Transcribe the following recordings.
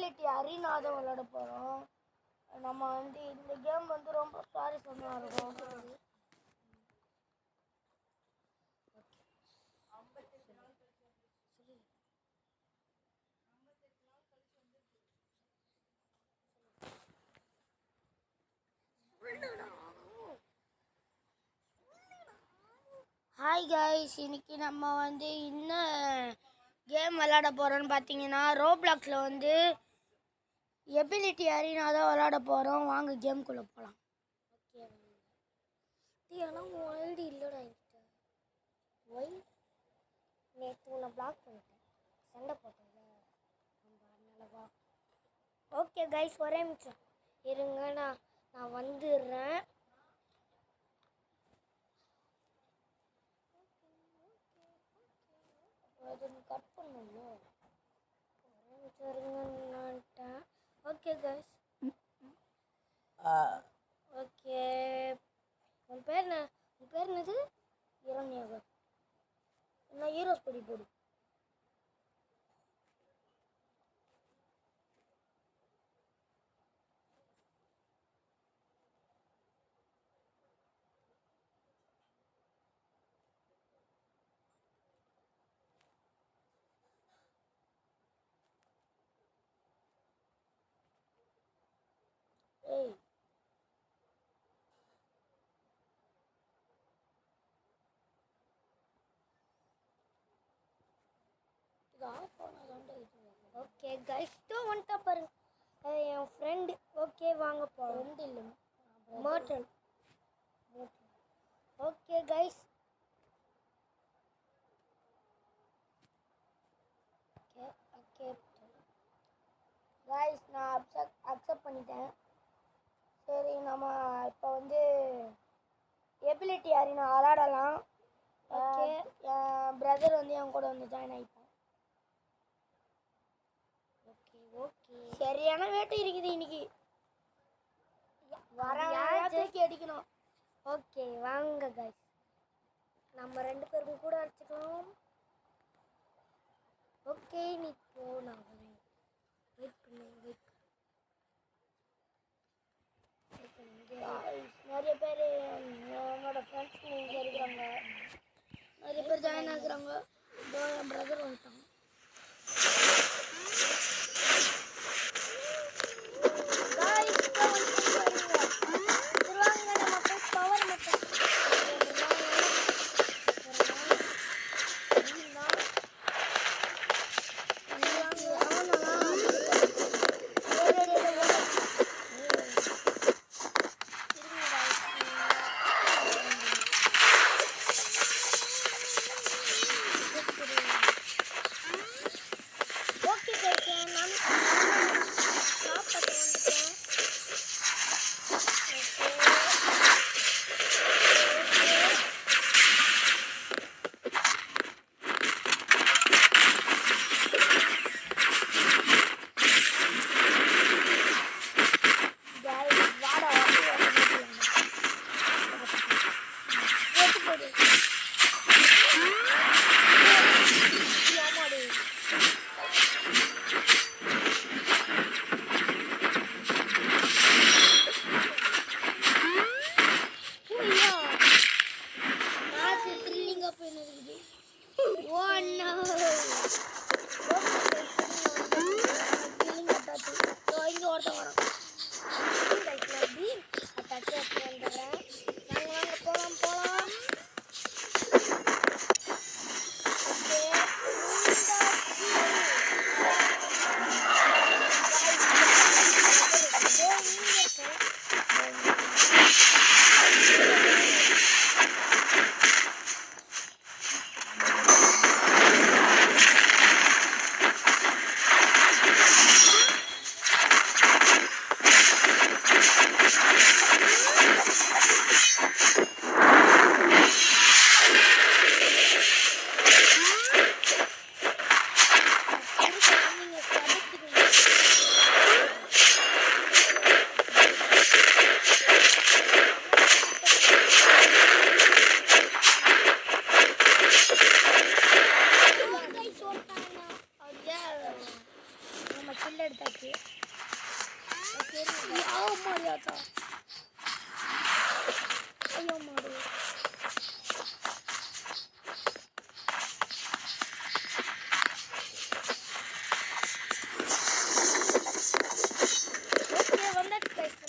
Ability arena தான் விளையாட போகிறோம். நம்ம வந்து இந்த கேம் வந்து ரொம்ப சுவாரஸ்யமாக இருக்கும். ஹாய் கைஸ், இன்னைக்கு நம்ம வந்து என்ன கேம் விளையாட போகிறோன்னு பார்த்தீங்கன்னா ரோப்ளாக்ஸில் வந்து எபிலிட்டி அரீனா தான் விளையாட போகிறோம். வாங்க கேம்குள்ளே போகலாம். ஓகே, ஆனால் உன் ஐடி இல்லைடா என்கிட்ட. ஒய் நேற்று உன்னை பிளாக் பண்ணிட்டேன், சண்டை போட்டேன்ல நம்ம, அதனாலவா? ஓகே கைஸ், ஒரே நிமிஷம் இருங்க, நான் வந்துடுறேன். அது கட் பண்ணல, ஒரே நிமிஷம் இருங்கன்னுட்டேன். Okay guys, okay. உன் பேர் என்னது? இரண்யாக. என்ன ஹீரோஸ் படி போடு. ஏய், ஓகே கைஸ், வந்துட்டா பாருங்க என் ஃப்ரெண்டு. ஓகே வாங்க போகலாம். ஃப்ரெண்டு இல்லை, motel. Okay guys, okay guys, நான் அக்செப்ட் பண்ணிட்டேன். சரி, நம்ம இப்போ வந்து எபிலிட்டி அரீனா விளாடலாம். ஓகே, என் பிரதர் வந்து என் கூட வந்து ஜாயின் ஆகிப்பான். ஓகே ஓகே, சரியான வேட்டை இருக்குது இன்னைக்கு, வரையாச்சும் அடிக்கணும். ஓகே வாங்க கைஸ், நம்ம 2 பேருக்கும் கூட அடிச்சுக்கலாம். ஓகே, நீ போ, நான் வரேன். வெயிட் பண்ணு. நிறைய பேர் என்னோட ஃப்ரெண்ட்ஸ் இங்கே இருக்கிறாங்க, நிறைய பேர் ஜாயின் ஆகுறாங்க. என் பிரதர் வந்துட்டான். கில் எடுத்தாச்சு. மாரியாத்தா ஐயோ மாடு. ஓகே வந்தாச்சு கைஸ்.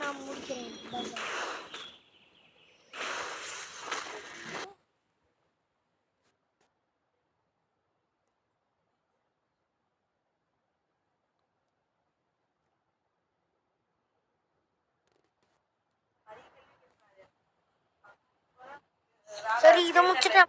நான் முடிக்கிறேன். Bye bye. சரி, இதை முடிச்சுட்டு